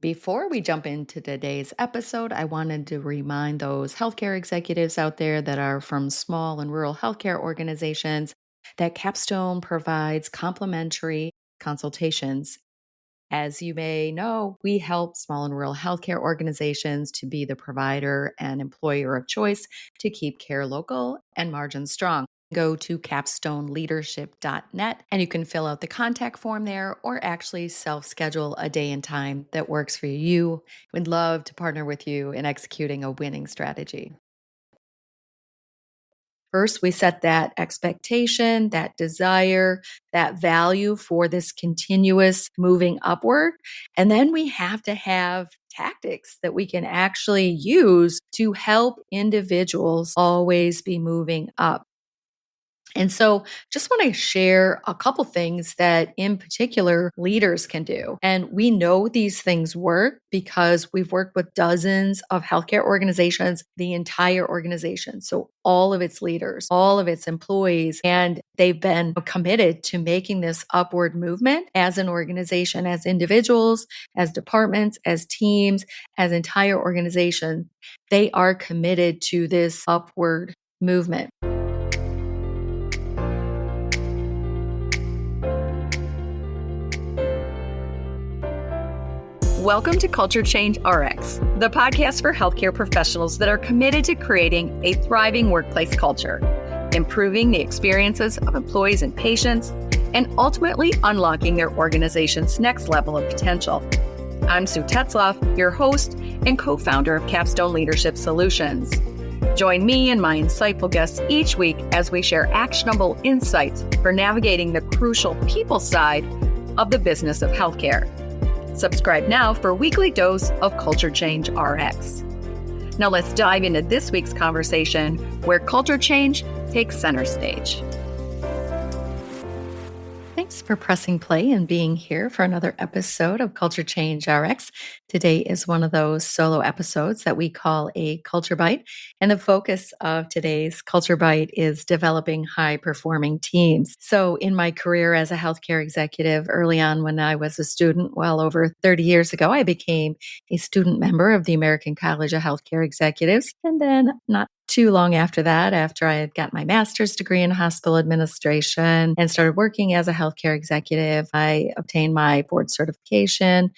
Before we jump into today's episode, I wanted to remind those healthcare executives out there that are from small and rural healthcare organizations that Capstone provides complimentary consultations. As you may know, we help small and rural healthcare organizations to be the provider and employer of choice to keep care local and margins strong. Go to capstoneleadership.net and you can fill out the contact form there or actually self schedule a day and time that works for you. We'd love to partner with you in executing a winning strategy. First, we set that expectation, that desire, that value for this continuous moving upward. And then we have to have tactics that we can actually use to help individuals always be moving up. And so, just want to share a couple things that, in particular, leaders can do. And we know these things work because we've worked with dozens of healthcare organizations, the entire organization. So, all of its leaders, all of its employees, and they've been committed to making this upward movement as an organization, as individuals, as departments, as teams, as entire organizations. They are committed to this upward movement. Welcome to Culture Change RX, the podcast for healthcare professionals that are committed to creating a thriving workplace culture, improving the experiences of employees and patients, and ultimately unlocking their organization's next level of potential. I'm Sue Tetzlaff, your host and co-founder of Capstone Leadership Solutions. Join me and my insightful guests each week as we share actionable insights for navigating the crucial people side of the business of healthcare. Subscribe now for a weekly dose of Culture Change RX. Now let's dive into this week's conversation where culture change takes center stage. Thanks for pressing play and being here for another episode of Culture Change RX. Today is one of those solo episodes that we call a Culture Bite. And the focus of today's Culture Bite is developing high-performing teams. So in my career as a healthcare executive, early on when I was a student, well over 30 years ago, I became a student member of the American College of Healthcare Executives. And then not too long after that, after I had got my master's degree in hospital administration and started working as a healthcare executive, I obtained my board certification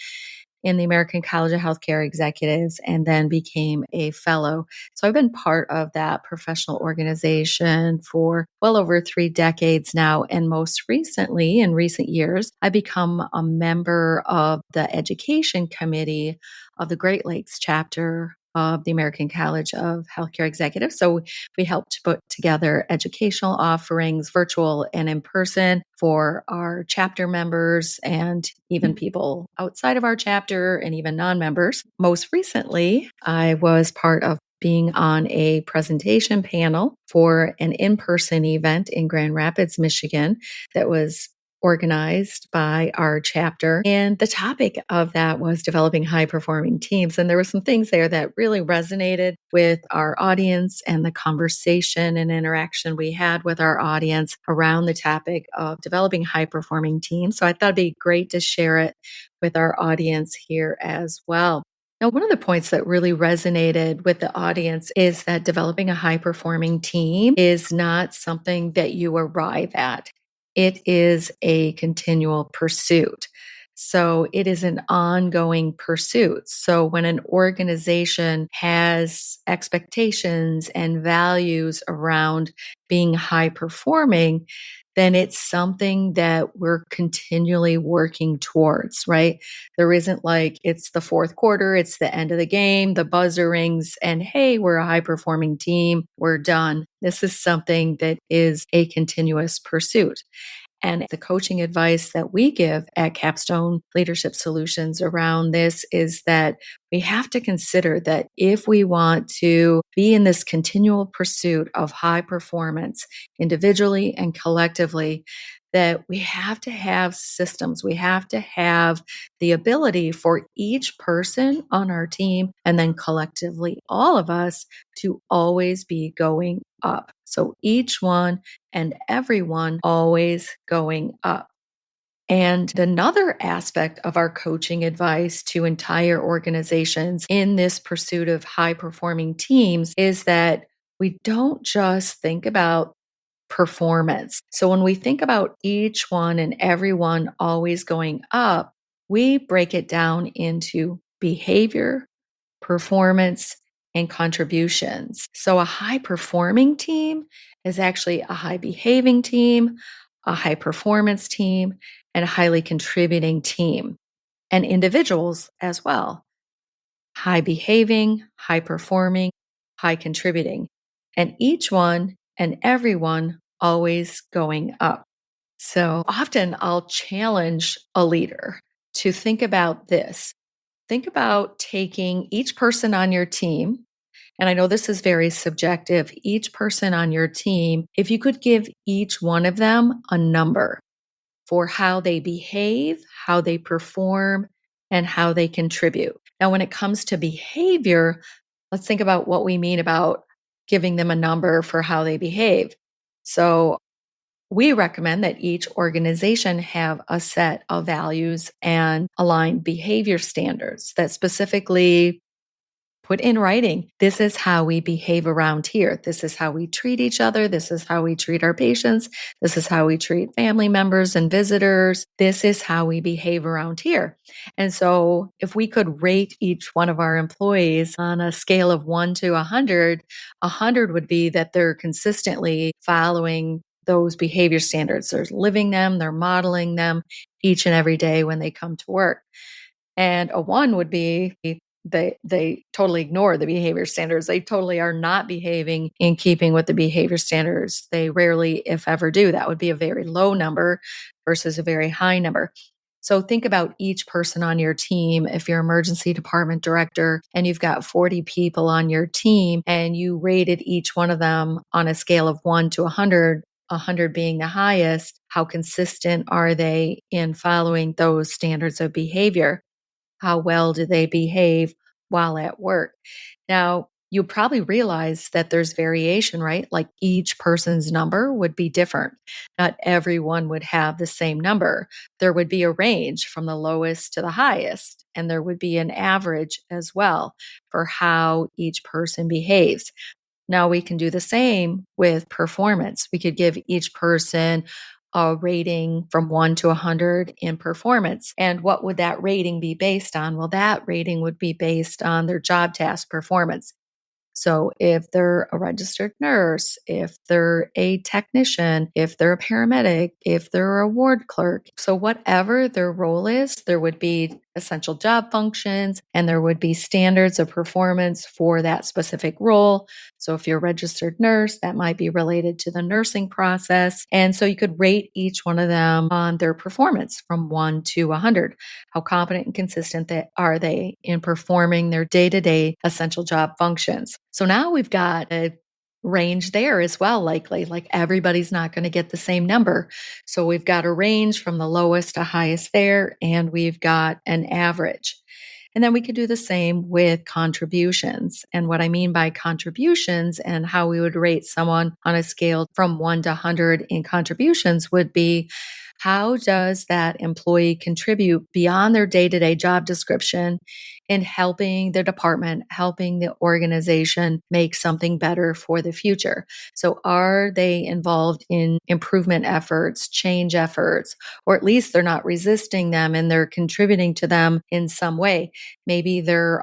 in the American College of Healthcare Executives and then became a fellow. So I've been part of that professional organization for well over 3 decades now. And most recently, in recent years, I become a member of the education committee of the Great Lakes chapter of the American College of Healthcare Executives. So we help to put together educational offerings, virtual and in person, for our chapter members and even people outside of our chapter and even non-members. Most recently, I was part of being on a presentation panel for an in-person event in Grand Rapids, Michigan, that was organized by our chapter. And the topic of that was developing high performing teams. And there were some things there that really resonated with our audience and the conversation and interaction we had with our audience around the topic of developing high performing teams. So I thought it'd be great to share it with our audience here as well. Now, one of the points that really resonated with the audience is that developing a high performing team is not something that you arrive at. It is a continual pursuit. So it is an ongoing pursuit. So when an organization has expectations and values around being high performing, then it's something that we're continually working towards, right? There isn't like it's the fourth quarter, it's the end of the game, the buzzer rings, and hey, we're a high performing team, we're done. This is something that is a continuous pursuit. And the coaching advice that we give at Capstone Leadership Solutions around this is that we have to consider that if we want to be in this continual pursuit of high performance individually and collectively, that we have to have systems. We have to have the ability for each person on our team and then collectively all of us to always be going up. So each one and everyone always going up. And another aspect of our coaching advice to entire organizations in this pursuit of high performing teams is that we don't just think about performance. So when we think about each one and everyone always going up, we break it down into behavior, performance, and contributions. So a high performing team is actually a high behaving team, a high performance team, and a highly contributing team, and individuals as well. High behaving, high performing, high contributing, and each one and everyone always going up. So often I'll challenge a leader to think about this. Think about taking each person on your team. And I know this is very subjective. Each person on your team, if you could give each one of them a number for how they behave, how they perform, and how they contribute. Now, when it comes to behavior, let's think about what we mean about giving them a number for how they behave. So, we recommend that each organization have a set of values and aligned behavior standards that specifically put in writing, this is how we behave around here. This is how we treat each other. This is how we treat our patients. This is how we treat family members and visitors. This is how we behave around here. And so if we could rate each one of our employees on a scale of 1 to 100, 100 would be that they're consistently following those behavior standards. They're living them, they're modeling them each and every day when they come to work. And a 1 would be they totally ignore the behavior standards. They totally are not behaving in keeping with the behavior standards. They rarely, if ever, do. That would be a very low number versus a very high number. So think about each person on your team. If you're emergency department director and you've got 40 people on your team and you rated each one of them on a scale of 1 to 100, 100 being the highest, how consistent are they in following those standards of behavior? How well do they behave while at work? Now, you probably realize that there's variation, right? Like each person's number would be different. Not everyone would have the same number. There would be a range from the lowest to the highest, and there would be an average as well for how each person behaves. Now we can do the same with performance. We could give each person a rating from 1 to 100 in performance. And what would that rating be based on? Well, that rating would be based on their job task performance. So if they're a registered nurse, if they're a technician, if they're a paramedic, if they're a ward clerk, so whatever their role is, there would be essential job functions and there would be standards of performance for that specific role. So if you're a registered nurse, that might be related to the nursing process. And so you could rate each one of them on their performance from 1 to 100. How competent and consistent are they in performing their day-to-day essential job functions? So now we've got a range there as well, likely. Like everybody's not going to get the same number. So we've got a range from the lowest to highest there, and we've got an average. And then we could do the same with contributions. And what I mean by contributions and how we would rate someone on a scale from 1 to 100 in contributions would be, how does that employee contribute beyond their day to day job description in helping the department, helping the organization make something better for the future? So, are they involved in improvement efforts, change efforts, or at least they're not resisting them and they're contributing to them in some way? Maybe they're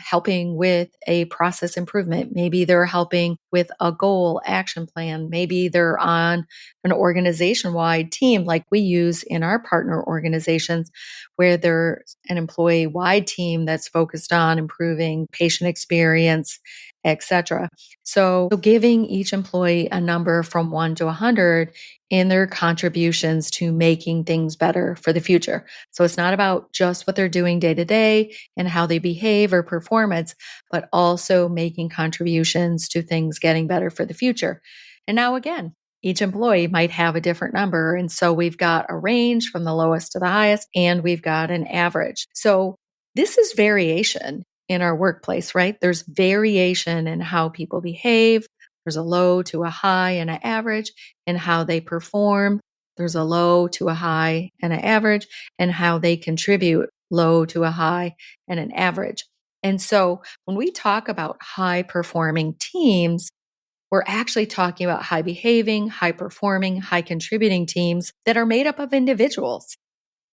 helping with a process improvement. Maybe they're helping with a goal action plan. Maybe they're on an organization wide team like we use in our partner organizations, where there's an employee wide team that's focused on improving patient experience, etc. So giving each employee a number from 1 to 100 in their contributions to making things better for the future. So it's not about just what they're doing day to day and how they behave or performance, but also making contributions to things getting better for the future. And now again, each employee might have a different number. And so we've got a range from the lowest to the highest, and we've got an average. So this is variation in our workplace, right? There's variation in how people behave. There's a low to a high and an average in how they perform. There's a low to a high and an average, and how they contribute low to a high and an average. And so when we talk about high performing teams, we're actually talking about high behaving, high performing, high contributing teams that are made up of individuals.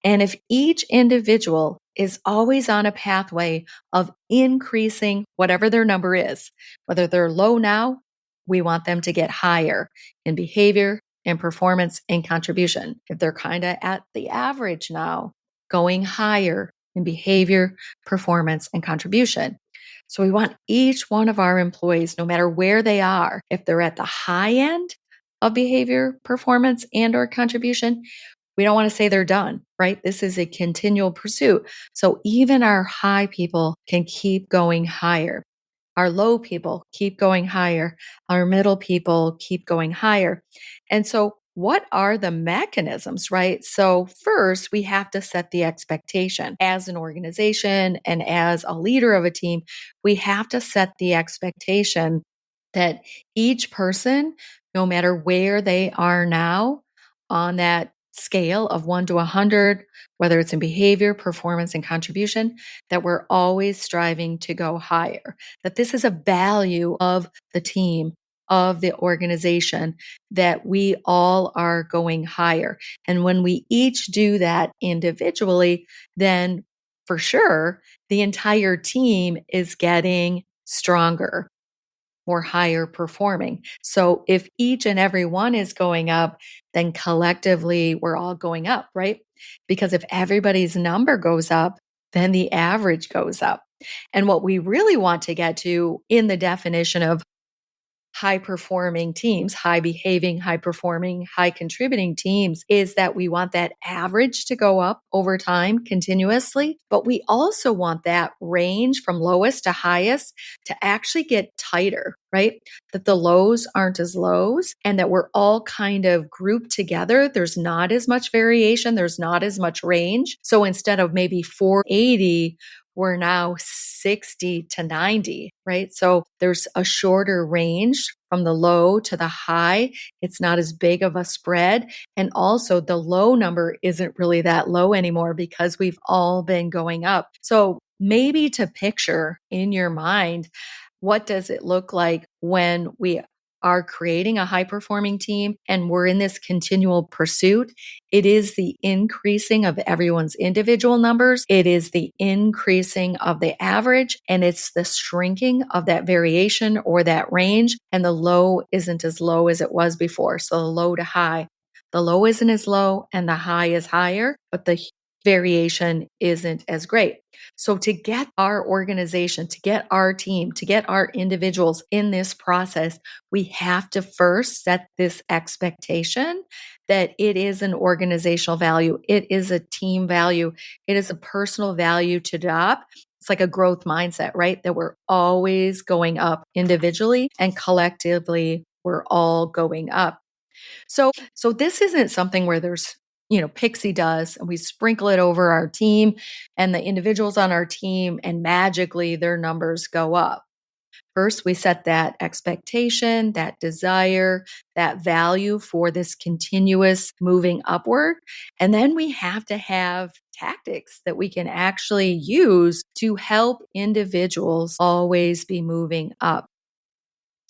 And if each individual is always on a pathway of increasing whatever their number is, whether they're low now, we want them to get higher in behavior and performance and contribution. If they're kind of at the average now, going higher in behavior, performance, and contribution. So we want each one of our employees, no matter where they are, if they're at the high end of behavior, performance, and or contribution, we don't want to say they're done, right? This is a continual pursuit. So even our high people can keep going higher. Our low people keep going higher. Our middle people keep going higher. And so, what are the mechanisms, right? So, first, we have to set the expectation as an organization and as a leader of a team. We have to set the expectation that each person, no matter where they are now on that scale of 1 to 100, whether it's in behavior, performance, and contribution, that we're always striving to go higher, that this is a value of the team, of the organization, that we all are going higher. And when we each do that individually, then for sure, the entire team is getting stronger or higher performing. So if each and every one is going up, then collectively we're all going up, right? Because if everybody's number goes up, then the average goes up. And what we really want to get to in the definition of high performing teams, high behaving, high performing, high contributing teams is that we want that average to go up over time continuously, but we also want that range from lowest to highest to actually get tighter, right? That the lows aren't as lows and that we're all kind of grouped together. There's not as much variation, there's not as much range. So instead of maybe 480, we're now 60 to 90, right? So there's a shorter range from the low to the high. It's not as big of a spread. And also, the low number isn't really that low anymore because we've all been going up. So maybe to picture in your mind, what does it look like when we are creating a high performing team and we're in this continual pursuit? It is the increasing of everyone's individual numbers. It is the increasing of the average, and it's the shrinking of that variation or that range. And the low isn't as low as it was before. So the low to high. The low isn't as low and the high is higher, but the variation isn't as great. So to get our organization, to get our team, to get our individuals in this process, we have to first set this expectation that it is an organizational value. It is a team value. It is a personal value to adopt. It's like a growth mindset, right? That we're always going up individually and collectively, we're all going up. So this isn't something where there's, pixie dust and we sprinkle it over our team and the individuals on our team and magically their numbers go up. First, we set that expectation, that desire, that value for this continuous moving upward. And then we have to have tactics that we can actually use to help individuals always be moving up.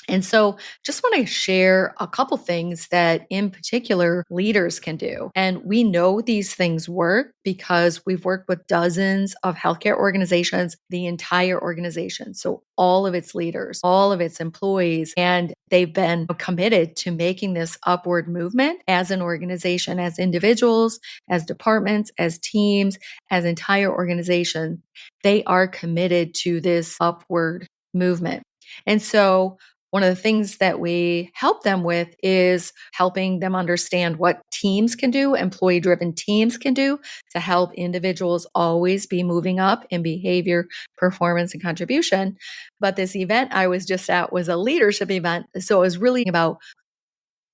And so just want to share a couple things that in particular leaders can do. And we know these things work because we've worked with dozens of healthcare organizations, the entire organization. So all of its leaders, all of its employees, and they've been committed to making this upward movement as an organization, as individuals, as departments, as teams, as entire organizations. They are committed to this upward movement. And so one of the things that we help them with is helping them understand what teams can do, employee driven teams can do to help individuals always be moving up in behavior, performance, and contribution. But this event I was just at was a leadership event. So it was really about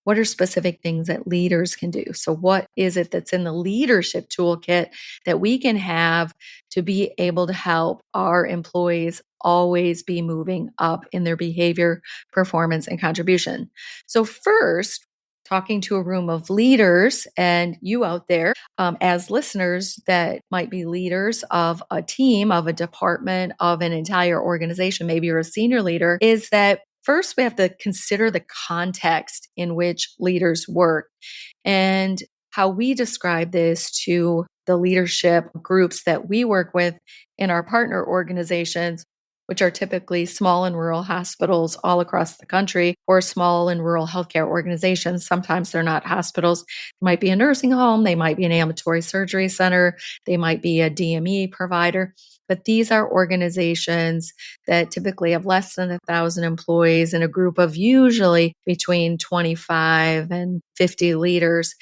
what are specific things that leaders can do? So, what is it that's in the leadership toolkit that we can have to be able to help our employees always be moving up in their behavior, performance, and contribution? So, first, talking to a room of leaders, and you out there as listeners that might be leaders of a team, of a department, of an entire organization, maybe you're a senior leader, is that first we have to consider the context in which leaders work. And how we describe this to the leadership groups that we work with in our partner organizations, which are typically small and rural hospitals all across the country, or small and rural healthcare organizations. Sometimes they're not hospitals. It might be a nursing home, they might be an ambulatory surgery center, they might be a DME provider. But these are organizations that typically have less than 1,000 employees in a group of usually between 25 and 50 leaders.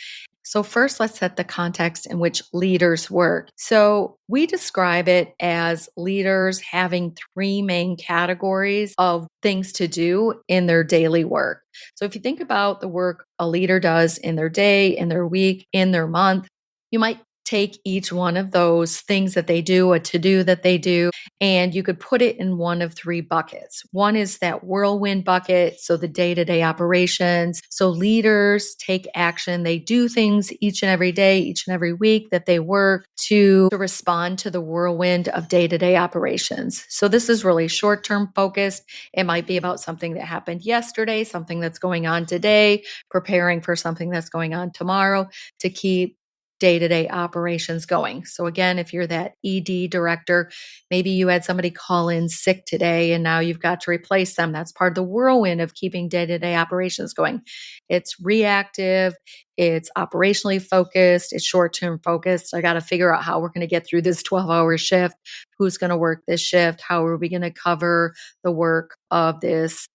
So, first, let's set the context in which leaders work. So, we describe it as leaders having three main categories of things to do in their daily work. So, if you think about the work a leader does in their day, in their week, in their month, you might take each one of those things that they do, a to do that they do, and you could put it in one of three buckets. One is that whirlwind bucket, so the day to day operations. So leaders take action, they do things each and every day, each and every week that they work to respond to the whirlwind of day to day operations. So this is really short term focused. It might be about something that happened yesterday, something that's going on today, preparing for something that's going on tomorrow to keep day-to-day operations going. So again, if you're that ED director, maybe you had somebody call in sick today and now you've got to replace them. That's part of the whirlwind of keeping day-to-day operations going. It's reactive, it's operationally focused, it's short-term focused. I got to figure out how we're going to get through this 12-hour shift. Who's going to work this shift? How are we going to cover the work of this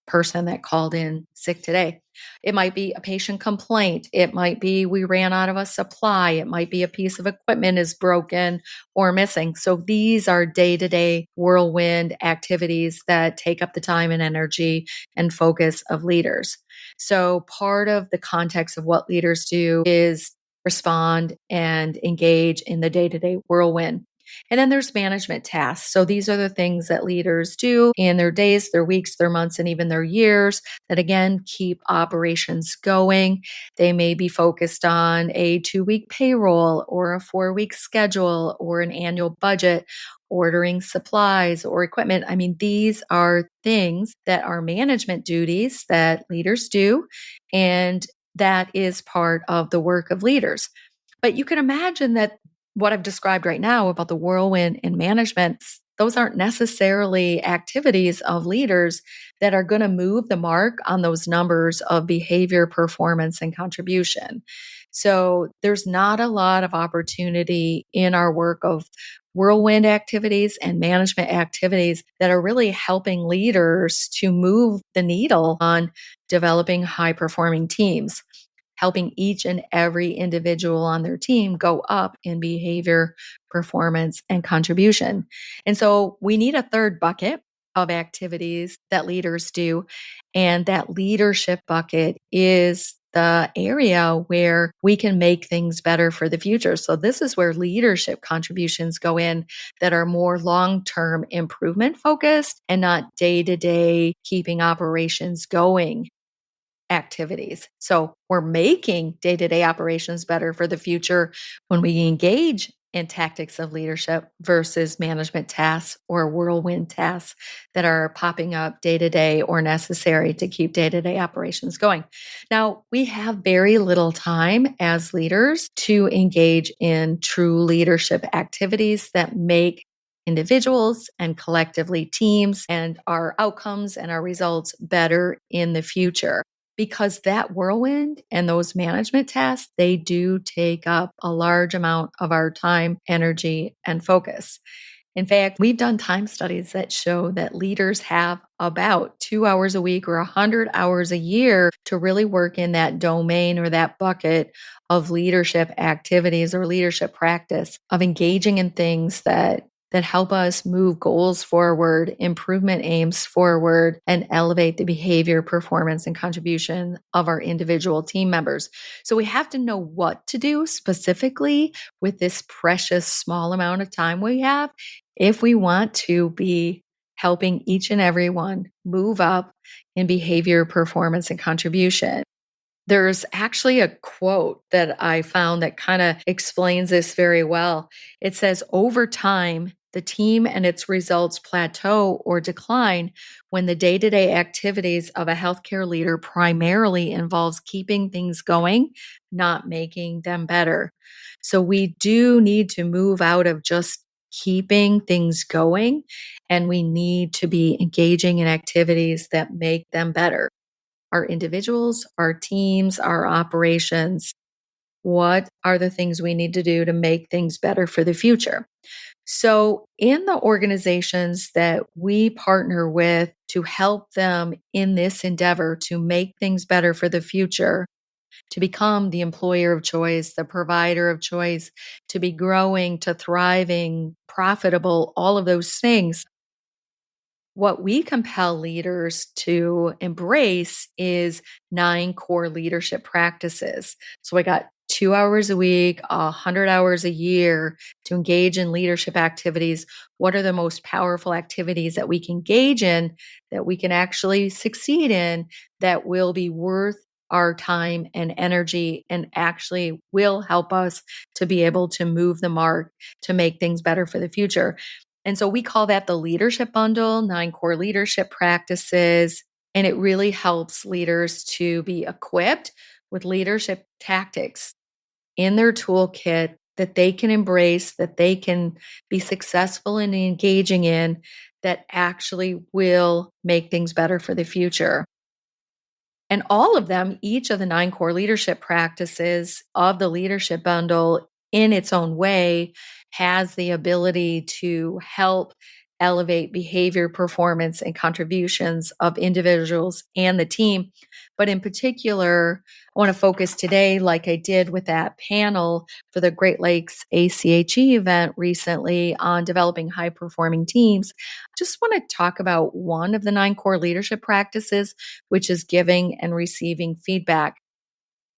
person that called in sick today? It might be a patient complaint. It might be we ran out of a supply. It might be a piece of equipment is broken or missing. So these are day-to-day whirlwind activities that take up the time and energy and focus of leaders. So part of the context of what leaders do is respond and engage in the day-to-day whirlwind. And then there's management tasks. So these are the things that leaders do in their days, their weeks, their months, and even their years that again keep operations going. They may be focused on a 2-week payroll or a 4-week schedule or an annual budget, ordering supplies or equipment. I mean, these are things that are management duties that leaders do. And that is part of the work of leaders. But you can imagine that what I've described right now about the whirlwind in management, those aren't necessarily activities of leaders that are going to move the mark on those numbers of behavior, performance, and contribution. So there's not a lot of opportunity in our work of whirlwind activities and management activities that are really helping leaders to move the needle on developing high performing teams, helping each and every individual on their team go up in behavior, performance, and contribution. And so we need a third bucket of activities that leaders do. And that leadership bucket is the area where we can make things better for the future. So this is where leadership contributions go in that are more long-term improvement focused and not day-to-day keeping operations going activities. So we're making day-to-day operations better for the future when we engage in tactics of leadership versus management tasks or whirlwind tasks that are popping up day to day or necessary to keep day-to-day operations going. Now, we have very little time as leaders to engage in true leadership activities that make individuals and collectively teams and our outcomes and our results better in the future, because that whirlwind and those management tasks, they do take up a large amount of our time, energy, and focus. In fact, we've done time studies that show that leaders have about 2 hours a week or 100 hours a year to really work in that domain or that bucket of leadership activities or leadership practice of engaging in things that help us move goals forward, improvement aims forward, and elevate the behavior, performance, and contribution of our individual team members. So we have to know what to do specifically with this precious small amount of time we have if we want to be helping each and every one move up in behavior, performance, and contribution. There's actually a quote that I found that kind of explains this very well. It says, over time, the team and its results plateau or decline when the day to day activities of a healthcare leader primarily involves keeping things going, not making them better. So we do need to move out of just keeping things going, and we need to be engaging in activities that make them better, our individuals, our teams, our operations. What are the things we need to do to make things better for the future? So, in the organizations that we partner with to help them in this endeavor to make things better for the future, to become the employer of choice, the provider of choice, to be growing, to thriving, profitable, all of those things, what we compel leaders to embrace is 9 core leadership practices. So I got 2 hours a week, 100 hours a year to engage in leadership activities. What are the most powerful activities that we can engage in, that we can actually succeed in, that will be worth our time and energy and actually will help us to be able to move the mark to make things better for the future? And so we call that the leadership bundle, 9 core leadership practices. And it really helps leaders to be equipped with leadership tactics in their toolkit that they can embrace, that they can be successful in engaging in, that actually will make things better for the future. And all of them, each of the 9 core leadership practices of the leadership bundle in its own way, has the ability to help elevate behavior, performance, and contributions of individuals and the team. But in particular, I want to focus today, like I did with that panel for the Great Lakes ACHE event recently on developing high performing teams. Just want to talk about one of the 9 core leadership practices, which is giving and receiving feedback.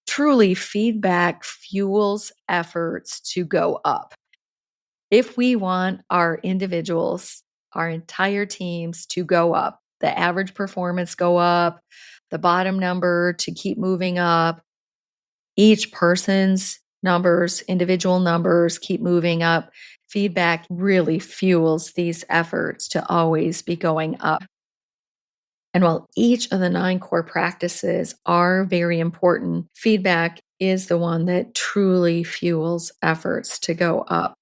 Truly, feedback fuels efforts to go up. If we want our individuals, our entire teams to go up, the average performance go up, the bottom number to keep moving up, each person's numbers, individual numbers keep moving up. Feedback really fuels these efforts to always be going up. And while each of the 9 core practices are very important, feedback is the one that truly fuels efforts to go up.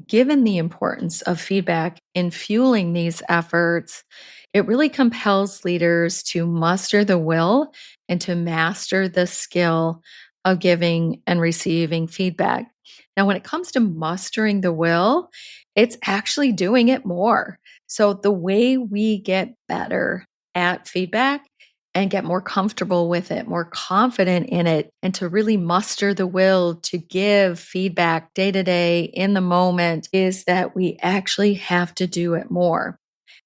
Given the importance of feedback in fueling these efforts, it really compels leaders to muster the will and to master the skill of giving and receiving feedback. Now, when it comes to mustering the will, it's actually doing it more. So, the way we get better at feedback and get more comfortable with it, more confident in it, and to really muster the will to give feedback day to day in the moment is that we actually have to do it more.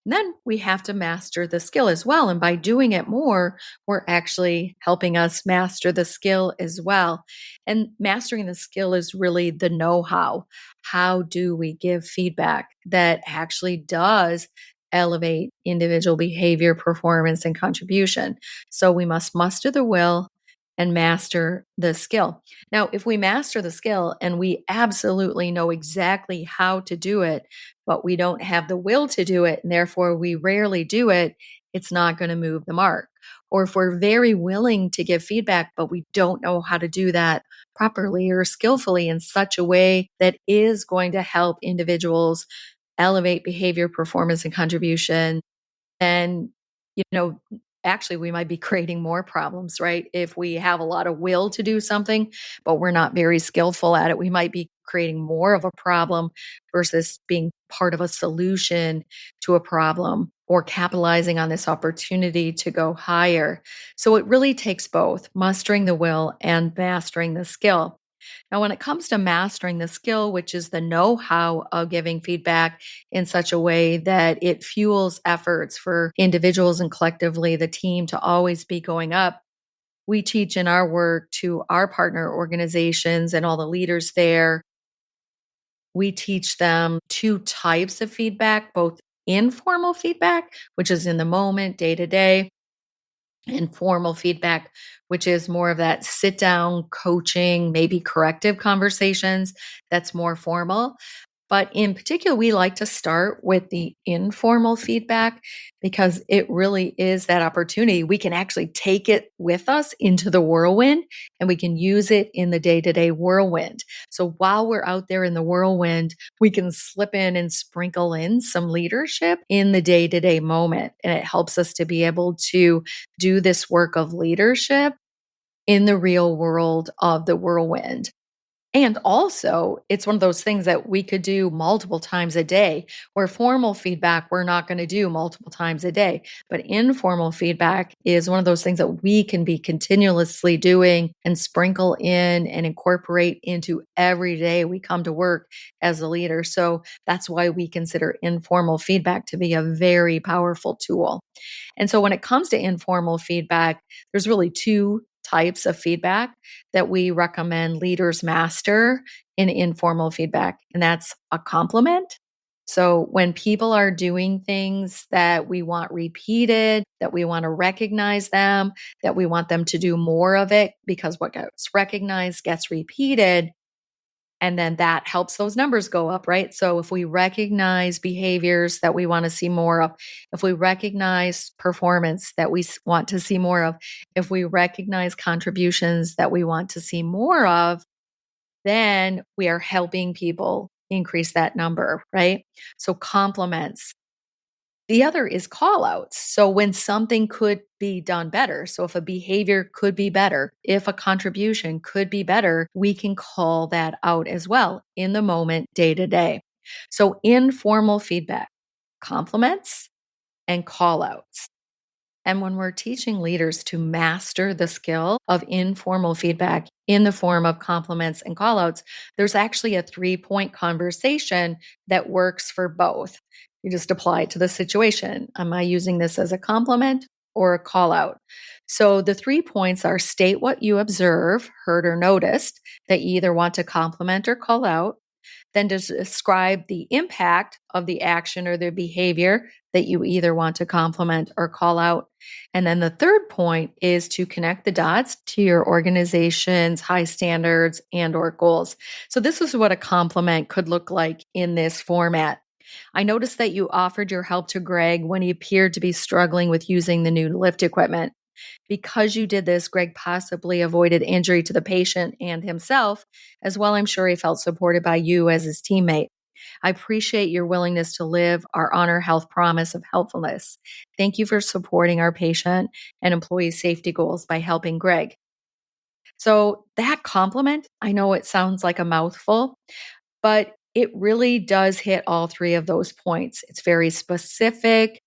And then we have to master the skill as well. And by doing it more, we're actually helping us master the skill as well. And mastering the skill is really the know how. How do we give feedback that actually does elevate individual behavior, performance, and contribution? So we must muster the will and master the skill. Now, if we master the skill and we absolutely know exactly how to do it, but we don't have the will to do it, and therefore we rarely do it, it's not going to move the mark. Or if we're very willing to give feedback, but we don't know how to do that properly or skillfully in such a way that is going to help individuals elevate behavior, performance, and contribution, then, you know, actually we might be creating more problems, right? If we have a lot of will to do something, but we're not very skillful at it, we might be creating more of a problem versus being part of a solution to a problem or capitalizing on this opportunity to go higher. So it really takes both mustering the will and mastering the skill. Now, when it comes to mastering the skill, which is the know how of giving feedback in such a way that it fuels efforts for individuals and collectively the team to always be going up, we teach in our work to our partner organizations and all the leaders there. We teach them 2 types of feedback, both informal feedback, which is in the moment, day to day, informal feedback, which is more of that sit down coaching, maybe corrective conversations that's more formal. But in particular, we like to start with the informal feedback because it really is that opportunity. We can actually take it with us into the whirlwind and we can use it in the day to day whirlwind. So while we're out there in the whirlwind, we can slip in and sprinkle in some leadership in the day to day moment. And it helps us to be able to do this work of leadership in the real world of the whirlwind. And also, it's one of those things that we could do multiple times a day, where formal feedback we're not going to do multiple times a day. But informal feedback is one of those things that we can be continuously doing and sprinkle in and incorporate into every day we come to work as a leader. So that's why we consider informal feedback to be a very powerful tool. And so when it comes to informal feedback, there's really two types of feedback that we recommend leaders master in informal feedback, and that's a compliment. So when people are doing things that we want repeated, that we want to recognize them, that we want them to do more of it because what gets recognized gets repeated, and then that helps those numbers go up, right? So if we recognize behaviors that we want to see more of, if we recognize performance that we want to see more of, if we recognize contributions that we want to see more of, then we are helping people increase that number, right? So compliments. The other is call outs. So when something could be done better, so if a behavior could be better, if a contribution could be better, we can call that out as well in the moment, day to day. So informal feedback, compliments, and call outs. And when we're teaching leaders to master the skill of informal feedback in the form of compliments and callouts, there's actually a 3 point conversation that works for both. You just apply it to the situation. Am I using this as a compliment or a call out? So the 3 points are state what you observe, heard, or noticed that you either want to compliment or call out. Then to describe the impact of the action or the behavior that you either want to compliment or call out. And then the third point is to connect the dots to your organization's high standards and or goals. So this is what a compliment could look like in this format. I noticed that you offered your help to Greg when he appeared to be struggling with using the new lift equipment. Because you did this, Greg possibly avoided injury to the patient and himself. As well, I'm sure he felt supported by you as his teammate. I appreciate your willingness to live our Honor Health promise of helpfulness. Thank you for supporting our patient and employee safety goals by helping Greg. So, that compliment, I know it sounds like a mouthful, but it really does hit all three of those points. It's very specific,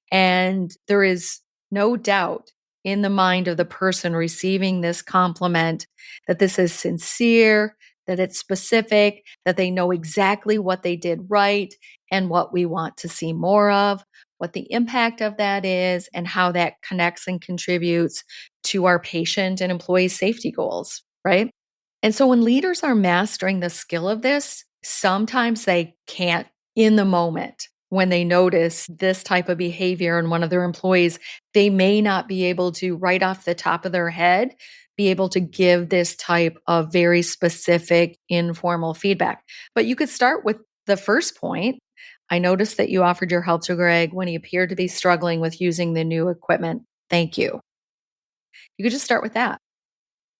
and there is no doubt in the mind of the person receiving this compliment that this is sincere, that it's specific, that they know exactly what they did right and what we want to see more of, what the impact of that is, and how that connects and contributes to our patient and employee safety goals, right? And so when leaders are mastering the skill of this, sometimes they can't in the moment. When they notice this type of behavior in one of their employees, they may not be able to, right off the top of their head, be able to give this type of very specific informal feedback. But you could start with the first point. I noticed that you offered your help to Greg when he appeared to be struggling with using the new equipment. Thank you. You could just start with that.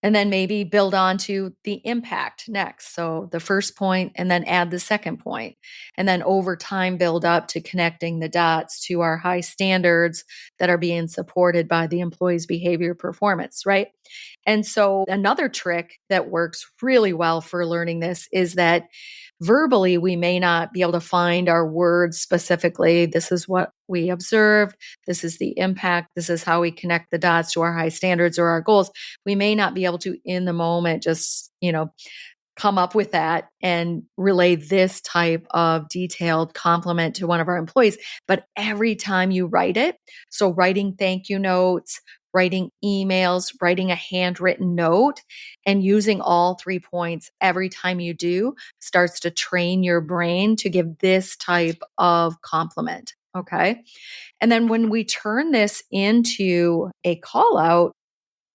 And then maybe build on to the impact next. So the first point, and then add the second point. And then over time, build up to connecting the dots to our high standards that are being supported by the employee's behavior performance, right? And so another trick that works really well for learning this is that verbally, we may not be able to find our words specifically. This is what we observed. This is the impact. This is how we connect the dots to our high standards or our goals. We may not be able to, in the moment, just, come up with that and relay this type of detailed compliment to one of our employees. But every time you write it, so writing thank you notes, writing emails, writing a handwritten note, and using all 3 points every time you do starts to train your brain to give this type of compliment. Okay. And then when we turn this into a call out,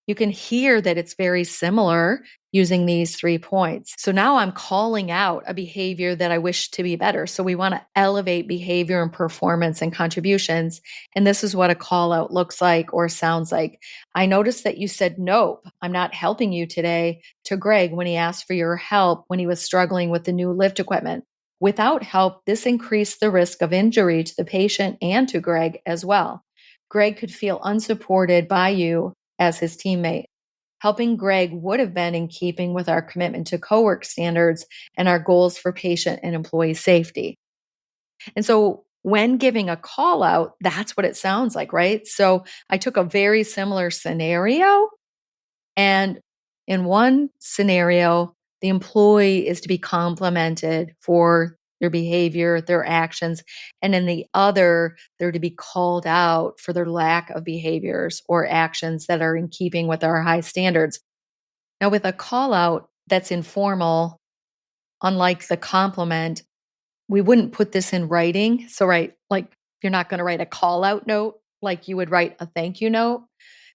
you can hear that it's very similar using these 3 points. So now I'm calling out a behavior that I wish to be better. So we want to elevate behavior and performance and contributions. And this is what a call out looks like or sounds like. I noticed that you said, "Nope, I'm not helping you today," to Greg when he asked for your help when he was struggling with the new lift equipment. Without help, this increased the risk of injury to the patient and to Greg as well. Greg could feel unsupported by you as his teammate. Helping Greg would have been in keeping with our commitment to co-work standards and our goals for patient and employee safety. And so when giving a call out, that's what it sounds like, right? So I took a very similar scenario, and in one scenario, the employee is to be complimented for their behavior, their actions. And in the other, they're to be called out for their lack of behaviors or actions that are in keeping with our high standards. Now, with a call out that's informal, unlike the compliment, we wouldn't put this in writing. So, right, like you're not going to write a call out note like you would write a thank you note,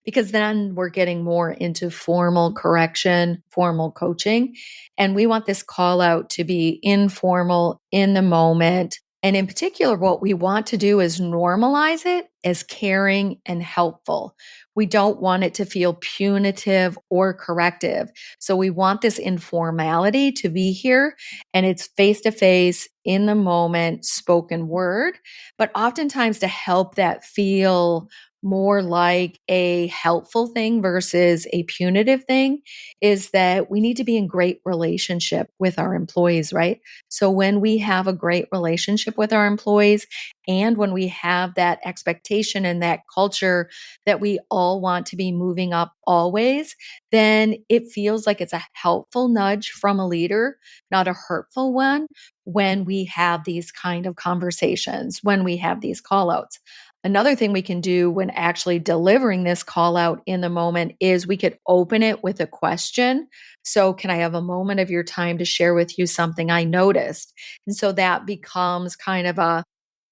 because then we're getting more into formal correction, formal coaching. And we want this call out to be informal, in the moment. And in particular, what we want to do is normalize it as caring and helpful. We don't want it to feel punitive or corrective. So we want this informality to be here, and it's face to face, in the moment, spoken word, but oftentimes to help that feel more like a helpful thing versus a punitive thing is that we need to be in great relationship with our employees, right? So when we have a great relationship with our employees and when we have that expectation and that culture that we all want to be moving up always, then it feels like it's a helpful nudge from a leader, not a hurtful one when we have these kind of conversations, when we have these call outs. Another thing we can do when actually delivering this call out in the moment is we could open it with a question. So, can I have a moment of your time to share with you something I noticed? And so that becomes kind of a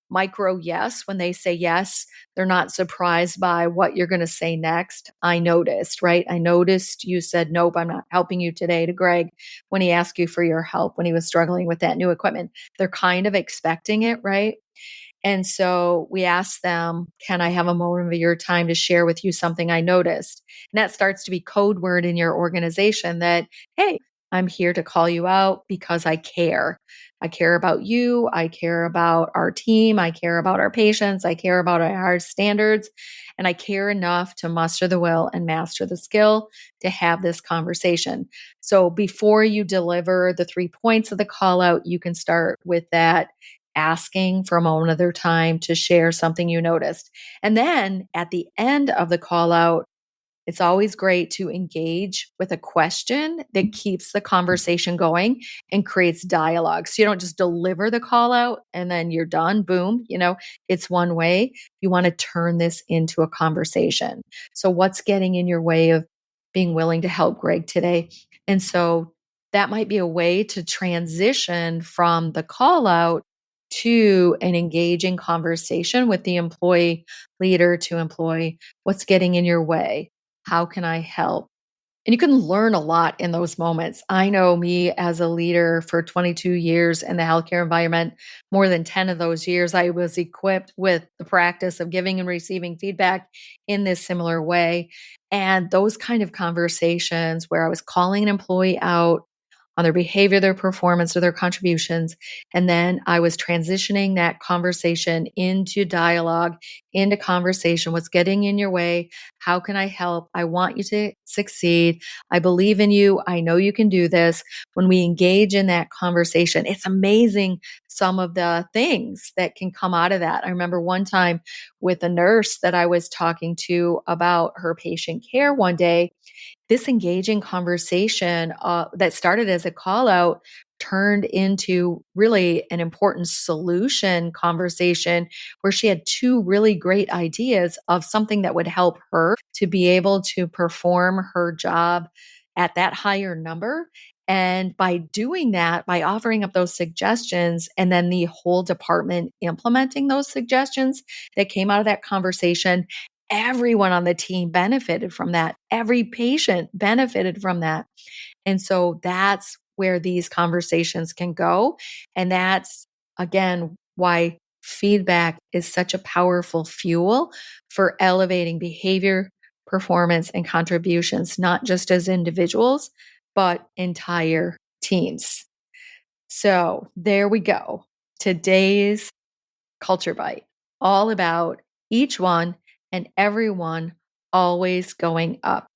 micro yes. When they say yes, they're not surprised by what you're going to say next. I noticed, right? I noticed you said, "Nope, I'm not helping you today," to Greg when he asked you for your help when he was struggling with that new equipment. They're kind of expecting it, right? And so we asked them, "Can I have a moment of your time to share with you something I noticed?" And that starts to be code word in your organization that, "Hey, I'm here to call you out because I care. I care about you. I care about our team. I care about our patients. I care about our standards. And I care enough to muster the will and master the skill to have this conversation." So before you deliver the 3 points of the call out, you can start with that asking for a moment of their time to share something you noticed. And then at the end of the call out, it's always great to engage with a question that keeps the conversation going and creates dialogue. So you don't just deliver the call out and then you're done, boom, it's one way. You want to turn this into a conversation. So what's getting in your way of being willing to help Greg today? And so that might be a way to transition from the call out to an engaging conversation with the employee, leader to employee. What's getting in your way? How can I help? And you can learn a lot in those moments. I know me as a leader for 22 years in the healthcare environment, more than 10 of those years, I was equipped with the practice of giving and receiving feedback in this similar way. And those kind of conversations where I was calling an employee out on their behavior, their performance, or their contributions. And then I was transitioning that conversation into dialogue, into conversation. What's getting in your way? How can I help? I want you to succeed. I believe in you. I know you can do this. When we engage in that conversation, it's amazing some of the things that can come out of that. I remember one time with a nurse that I was talking to about her patient care one day, this engaging conversation that started as a call out turned into really an important solution conversation where she had two really great ideas of something that would help her to be able to perform her job at that higher number. And by doing that, by offering up those suggestions and then the whole department implementing those suggestions that came out of that conversation, everyone on the team benefited from that. Every patient benefited from that. And so that's where these conversations can go. And that's, again, why feedback is such a powerful fuel for elevating behavior, performance, and contributions, not just as individuals, but entire teams. So there we go. Today's Culture Bite, all about each one and everyone always going up.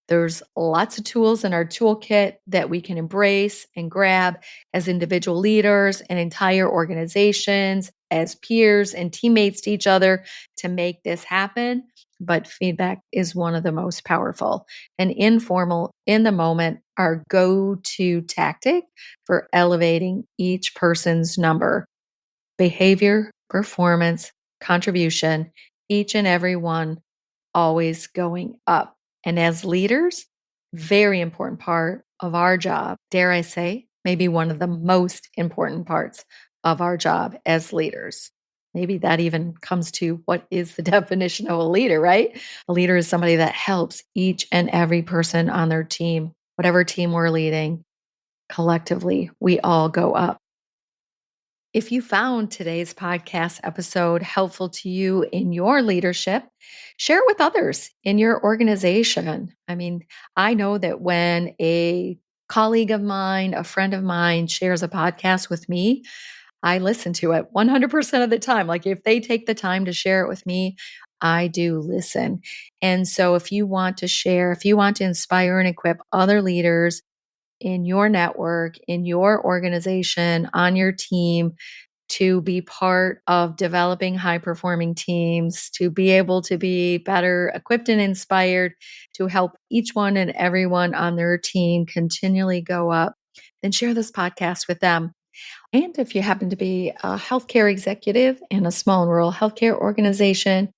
There's lots of tools in our toolkit that we can embrace and grab as individual leaders and entire organizations, as peers and teammates to each other to make this happen. But feedback is one of the most powerful and informal, in the moment, our go-to tactic for elevating each person's number, behavior, performance, contribution, each and every one always going up. And as leaders, very important part of our job, dare I say, maybe one of the most important parts of our job as leaders. Maybe that even comes to what is the definition of a leader, right? A leader is somebody that helps each and every person on their team, whatever team we're leading, collectively, we all go up. If you found today's podcast episode helpful to you in your leadership, share it with others in your organization. I mean, I know that when a colleague of mine, a friend of mine shares a podcast with me, I listen to it 100% of the time. Like if they take the time to share it with me, I do listen. And so if you want to share, if you want to inspire and equip other leaders in your network, in your organization, on your team, to be part of developing high performing teams, to be able to be better equipped and inspired to help each one and everyone on their team continually go up, then share this podcast with them. And if you happen to be a healthcare executive in a small and rural healthcare organization,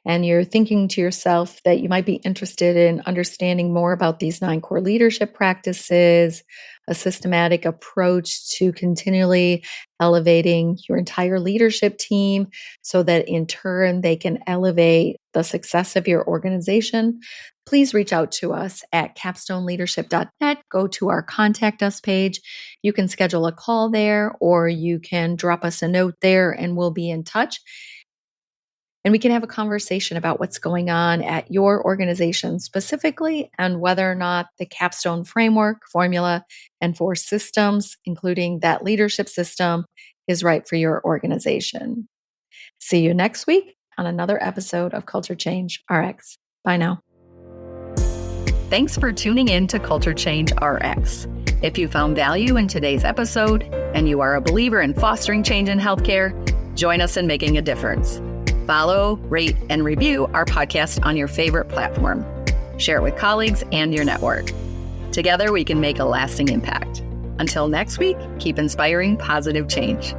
and you're thinking to yourself that you might be interested in understanding more about these 9 core leadership practices, a systematic approach to continually elevating your entire leadership team so that in turn they can elevate the success of your organization, please reach out to us at capstoneleadership.net. Go to our Contact Us page. You can schedule a call there, or you can drop us a note there and we'll be in touch. And we can have a conversation about what's going on at your organization specifically and whether or not the capstone framework, formula, and 4 systems, including that leadership system, is right for your organization. See you next week on another episode of Culture Change RX. Bye now. Thanks for tuning in to Culture Change RX. If you found value in today's episode and you are a believer in fostering change in healthcare, join us in making a difference. Follow, rate, and review our podcast on your favorite platform. Share it with colleagues and your network. Together, we can make a lasting impact. Until next week, keep inspiring positive change.